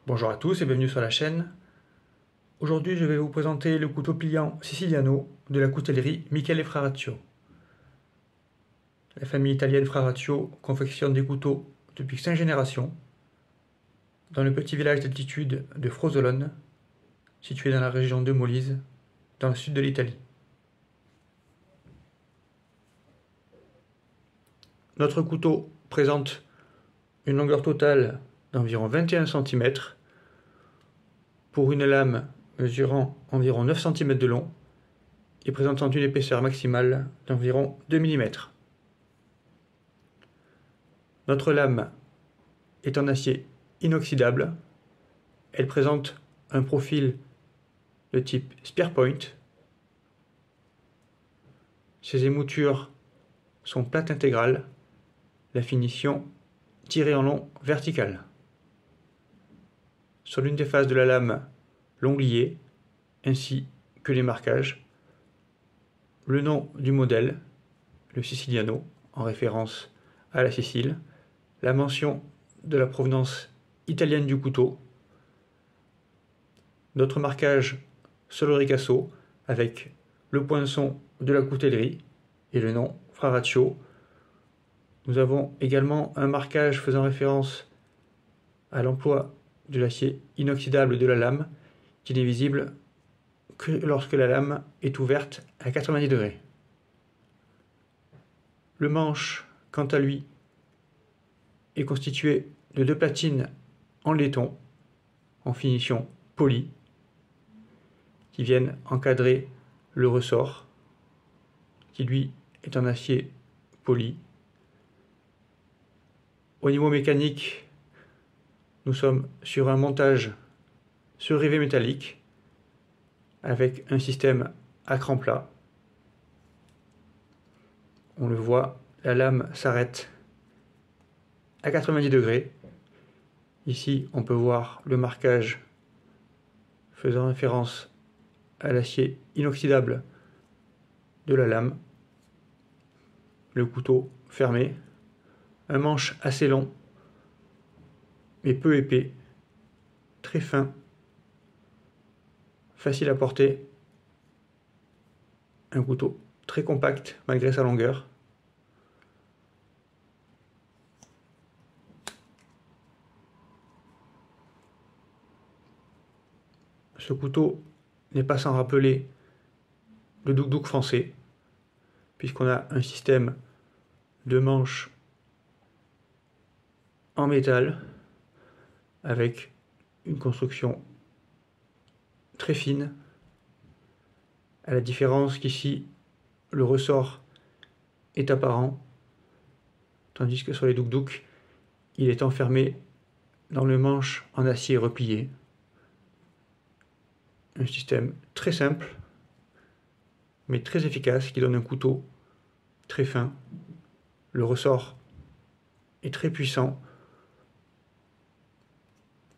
Bonjour à tous et bienvenue sur la chaîne. Aujourd'hui je vais vous présenter le couteau pliant Siciliano de la coutellerie Michele Fraraccio. La famille italienne Fraraccio confectionne des couteaux depuis 5 générations dans le petit village d'altitude de Frosolone, situé dans la région de Molise, dans le sud de l'Italie. Notre couteau présente une longueur totale d'environ 21 cm pour une lame mesurant environ 9 cm de long et présentant une épaisseur maximale d'environ 2 mm. Notre lame est en acier inoxydable. Elle présente un profil de type spear point. Ses émoutures sont plates intégrales, la finition tirée en long verticale. Sur l'une des faces de la lame, l'onglier, ainsi que les marquages, le nom du modèle, le Siciliano, en référence à la Sicile, la mention de la provenance italienne du couteau, notre marquage sur le ricasso avec le poinçon de la coutellerie et le nom Fraraccio. Nous avons également un marquage faisant référence à l'emploi de l'acier inoxydable de la lame qui n'est visible que lorsque la lame est ouverte à 90 degrés. Le manche, quant à lui, est constitué de 2 platines en laiton, en finition polie, qui viennent encadrer le ressort, qui lui est en acier poli. Au niveau mécanique, nous sommes sur un montage sur rivet métallique avec un système à cran plat. On le voit, la lame s'arrête à 90 degrés. Ici, on peut voir le marquage faisant référence à l'acier inoxydable de la lame. Le couteau fermé, un manche assez long mais peu épais, très fin, facile à porter, un couteau très compact malgré sa longueur. Ce couteau n'est pas sans rappeler le douk-douk français, puisqu'on a un système de manches en métal avec une construction très fine, à la différence qu'ici le ressort est apparent, tandis que sur les douk-douk il est enfermé dans le manche en acier replié. Un système très simple mais très efficace qui donne un couteau très fin. Le ressort est très puissant,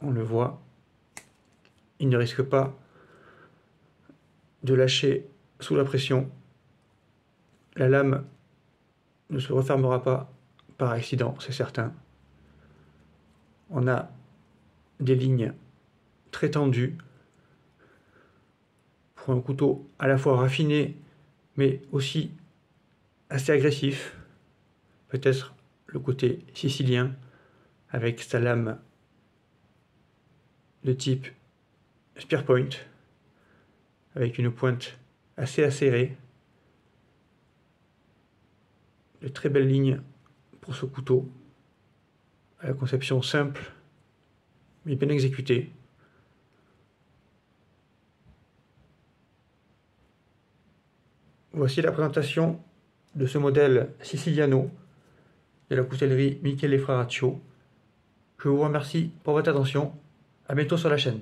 on le voit, il ne risque pas de lâcher sous la pression. La lame ne se refermera pas par accident, c'est certain. On a des lignes très tendues pour un couteau à la fois raffiné mais aussi assez agressif. Peut-être le côté sicilien avec sa lame de type spear point avec une pointe assez acérée. De très belles lignes pour ce couteau, à la conception simple mais bien exécutée. Voici la présentation de ce modèle Siciliano de la coutellerie Michele Fraraccio. Je vous remercie pour votre attention. À bientôt sur la chaîne.